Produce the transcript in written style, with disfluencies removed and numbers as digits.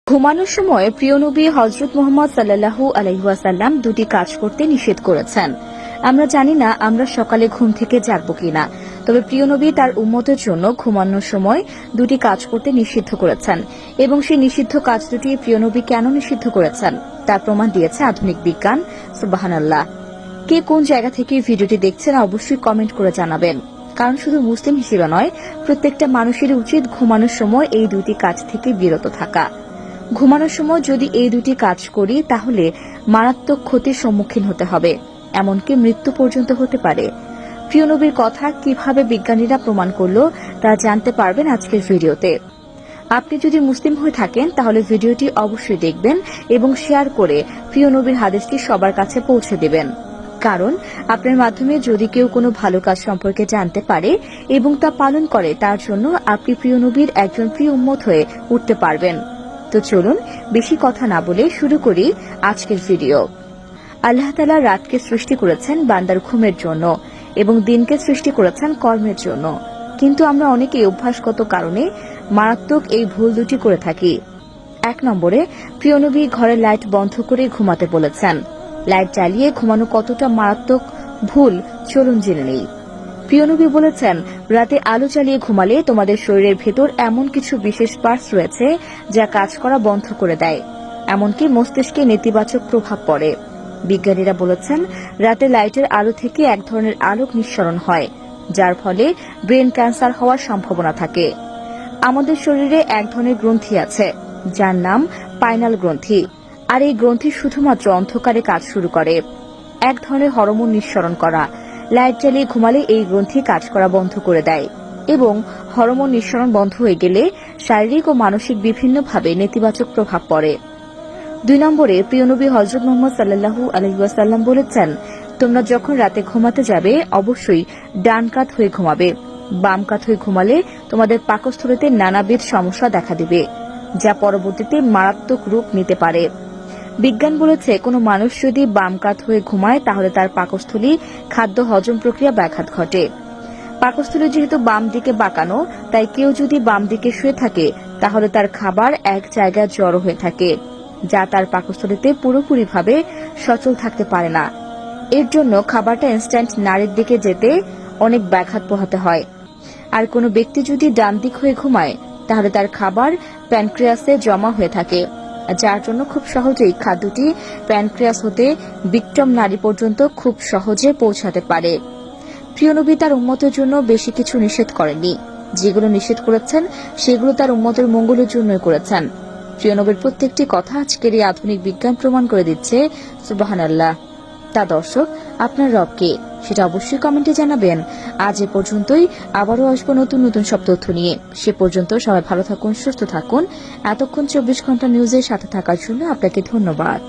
ঘুমানোর সময় প্রিয় নবী হযরত মুহাম্মদ সাল্লাল্লাহু আলাইহি ওয়াসাল্লাম দুটি কাজ করতে নিষেধ করেছেন। আমরা জানি না আমরা সকালে ঘুম থেকে জাগব কিনা, তবে প্রিয় নবী তার উম্মতের জন্য ঘুমানোর সময় দুটি কাজ করতে নিষিদ্ধ করেছেন এবং সেই নিষিদ্ধ কাজ দুটি প্রিয় নবী কেন নিষিদ্ধ করেছেন তার প্রমাণ দিয়েছে আধুনিক বিজ্ঞান। সুবহানাল্লাহ। কে কোন জায়গা থেকে ভিডিওটি দেখছেন অবশ্যই কমেন্ট করে জানাবেন, কারণ শুধু মুসলিম হিসেবে নয়, প্রত্যেকটা মানুষেরই উচিত ঘুমানোর সময় এই দুটি কাজ থেকে বিরত থাকা। ঘুমানোর সময় যদি এই দুটি কাজ করি তাহলে মারাত্মক ক্ষতির সম্মুখীন হতে হবে, এমনকি মৃত্যু পর্যন্ত হতে পারে। প্রিয় নবীর কথা কিভাবে বিজ্ঞানীরা প্রমাণ করল তা জানতে পারবেন আজকের ভিডিওতে। আপনি যদি মুসলিম হয়ে থাকেন তাহলে ভিডিওটি অবশ্যই দেখবেন এবং শেয়ার করে প্রিয় নবীর হাদিসটি সবার কাছে পৌঁছে দেবেন, কারণ আপনার মাধ্যমে যদি কেউ কোনো ভালো কাজ সম্পর্কে জানতে পারে এবং তা পালন করে, তার জন্য আপনি প্রিয় নবীর একজন প্রিয় উম্মত হয়ে উঠতে পারবেন। তো চলুন বেশি কথা না বলে শুরু করি আজকের ভিডিও। আল্লাহ তাআলা রাতকে সৃষ্টি করেছেন বান্দার ঘুমের জন্য এবং দিনকে সৃষ্টি করেছেন কর্মের জন্য, কিন্তু আমরা অনেকেই অভ্যাসগত কারণে মারাত্মক এই ভুল দুটি করে থাকি। 1 নম্বরে, প্রিয় নবী ঘরের লাইট বন্ধ করে ঘুমাতে বলেছেন। লাইট জ্বালিয়ে ঘুমানো কতটা মারাত্মক ভুল চলুন জেনে নেই। প্রিয় নবী বলেছেন, রাতে আলো জ্বালিয়ে ঘুমালে তোমাদের শরীরের ভেতর এমন কিছু বিশেষ পার্টস রয়েছে যা কাজ করা বন্ধ করে দেয়, এমনকি মস্তিষ্কে নেতিবাচক প্রভাব পড়ে। বিজ্ঞানীরা বলেছেন, রাতে লাইটের আলো থেকে এক ধরনের আলোক নিঃসরণ হয়, যার ফলে ব্রেন ক্যান্সার হওয়ার সম্ভাবনা থাকে। আমাদের শরীরে এক ধরনের গ্রন্থি আছে যার নাম পাইনাল গ্রন্থি, আর এই গ্রন্থি শুধুমাত্র অন্ধকারে কাজ শুরু করে। এক ধরনের হরমোন নিঃসরণ করা। লাইট জ্বালিয়ে ঘুমালে এই গ্রন্থি কাজ করা বন্ধ করে দেয় এবং হরমোন নিঃসরণ বন্ধ হয়ে গেলে শারীরিক ও মানসিক বিভিন্নভাবে নেতিবাচক প্রভাব পড়ে। 2 নম্বরে, প্রিয় নবী হযরত মুহাম্মদ সাল্লাল্লাহু আলাইহি ওয়াসাল্লাম বলেছেন, তোমরা যখন রাতে ঘুমাতে যাবে অবশ্যই ডান কাত হয়ে ঘুমাবে। বাম কাত হয়ে ঘুমালে তোমাদের পাকস্থলীতে নানাবিধ সমস্যা দেখা দিবে, যা পরবর্তীতে মারাত্মক রূপ নিতে পারে। বিজ্ঞান বলেছে, কোনো মানুষ যদি বাম কাত হয়ে ঘুমায় তাহলে তার পাকস্থলী খাদ্য হজম প্রক্রিয়া ব্যাঘাত ঘটে। পাকস্থলী যেহেতু বাম দিকে বাঁকানো, তাই কেউ যদি বাম দিকে শুয়ে থাকে তাহলে তার খাবার এক জায়গায় জড়ো হয়ে থাকে, যা তার পাকস্থলীতে পুরোপুরিভাবে সচল থাকতে পারে না। এর জন্য খাবারটা ইনস্ট্যান্ট নাড়ির দিকে যেতে অনেক ব্যাঘাত পোহাতে হয়। আর কোনো ব্যক্তি যদি ডান দিক হয়ে ঘুমায় তাহলে তার খাবার প্যানক্রিয়াসে জমা হয়ে থাকে, যার জন্য খুব সহজেই খাদ্যটি প্যানক্রিয়াস হতে বিক্টম নাড়ি পর্যন্ত খুব সহজে পৌঁছাতে পারে। প্রিয় নবী তার উম্মতের জন্য বেশি কিছু নিষেধ করেননি, যেগুলো নিষেধ করেছেন সেগুলো তার উম্মতের মঙ্গলের জন্যই করেছেন। প্রিয় নবীর প্রত্যেকটি কথা আজকের এই আধুনিক বিজ্ঞান প্রমাণ করে দিচ্ছে। সুবহানাল্লাহ। তা দর্শক, আপনার রব কে সেটা অবশ্যই কমেন্টে জানাবেন। আজ এ পর্যন্তই, আবারও আসবো নতুন নতুন সব তথ্য নিয়ে। সে পর্যন্ত সবাই ভালো থাকুন, সুস্থ থাকুন। এতক্ষণ 24 ঘন্টা নিউজের সাথে থাকার জন্য আপনাকে ধন্যবাদ।